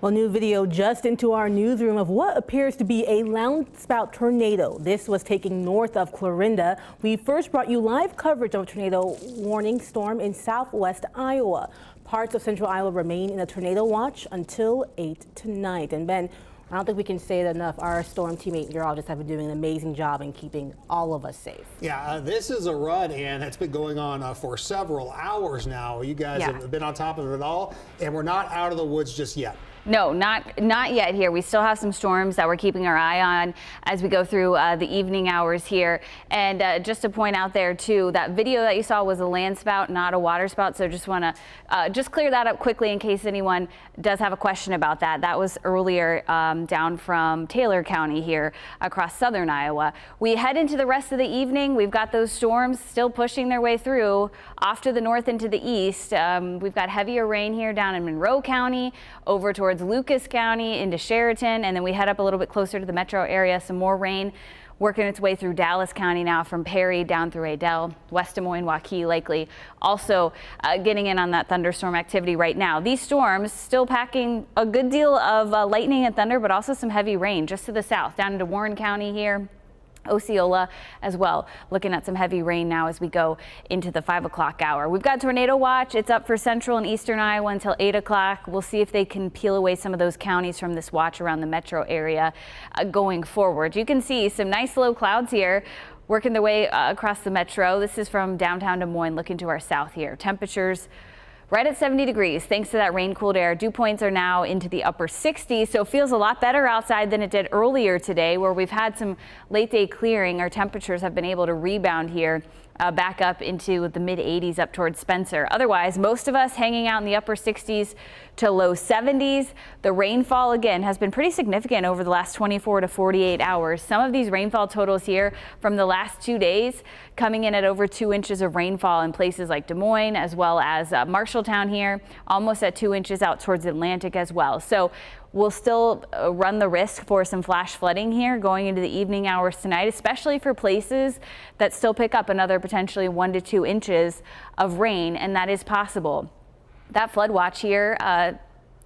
Well, new video just into our newsroom of what appears to be a loudspout tornado. This was taking north of Clarinda. We first brought you live coverage of a tornado warning storm in southwest Iowa. Parts of central Iowa remain in a tornado watch until 8 tonight. And Ben, I don't think we can say it enough. Our storm team meteorologists have been doing an amazing job in keeping all of us safe. Yeah, this is a run, and it's been going on for several hours now. You guys have been on top of it all, and we're not out of the woods just yet. No, not yet here. We still have some storms that we're keeping our eye on as we go through the evening hours here. And just to point out there too, that video that you saw was a land spout, not a water spout. So just want to just clear that up quickly in case anyone does have a question about that. That was earlier down from Taylor County here across southern Iowa. We head into the rest of the evening. We've got those storms still pushing their way through off to the north and to the east. We've got heavier rain here down in Monroe County, over towards Lucas County into Sheraton, and then we head up a little bit closer to the metro area. Some more rain working its way through Dallas County now from Perry down through Adel, West Des Moines, Waukee likely also getting in on that thunderstorm activity right now. These storms still packing a good deal of lightning and thunder, but also some heavy rain just to the south down into Warren County here. Osceola as well, looking at some heavy rain now as we go into the 5 o'clock hour. We've got tornado watch. It's up for central and eastern Iowa until 8 o'clock. We'll see if they can peel away some of those counties from this watch around the metro area going forward. You can see some nice low clouds here working their way across the metro. This is from downtown Des Moines looking to our south here. Temperatures right at 70 degrees thanks to that rain cooled air. Dew points are now into the upper 60s, so it feels a lot better outside than it did earlier today where we've had some late day clearing. Our temperatures have been able to rebound here back up into the mid 80s up towards Spencer. Otherwise, most of us hanging out in the upper 60s to low 70s. The rainfall again has been pretty significant over the last 24 to 48 hours. Some of these rainfall totals here from the last 2 days coming in at over 2 inches of rainfall in places like Des Moines as well as Marshalltown here, almost at 2 inches out towards Atlantic as well. So we'll still run the risk for some flash flooding here going into the evening hours tonight, especially for places that still pick up another potentially 1 to 2 inches of rain, and that is possible. That flood watch here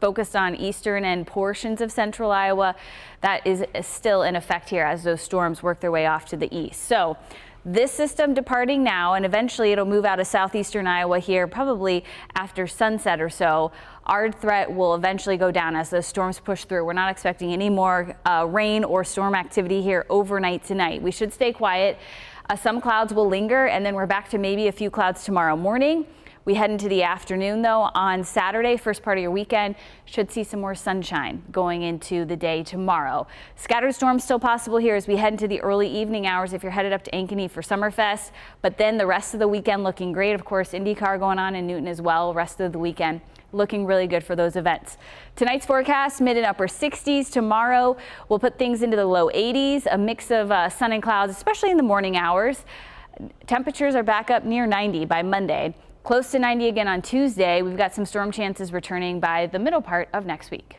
focused on eastern and portions of central Iowa, that is still in effect here as those storms work their way off to the east. So this system departing now, and eventually it'll move out of southeastern Iowa here probably after sunset or so. Our threat will eventually go down as those storms push through. We're not expecting any more rain or storm activity here overnight tonight. We should stay quiet. Some clouds will linger, and then we're back to maybe a few clouds tomorrow morning. We head into the afternoon, though. On Saturday, first part of your weekend, should see some more sunshine going into the day tomorrow. Scattered storms still possible here as we head into the early evening hours if you're headed up to Ankeny for Summerfest. But then the rest of the weekend looking great. Of course, IndyCar going on in Newton as well. Rest of the weekend looking really good for those events. Tonight's forecast, mid and upper 60s. Tomorrow, we'll put things into the low 80s, a mix of sun and clouds, especially in the morning hours. Temperatures are back up near 90 by Monday. Close to 90 again on Tuesday. We've got some storm chances returning by the middle part of next week.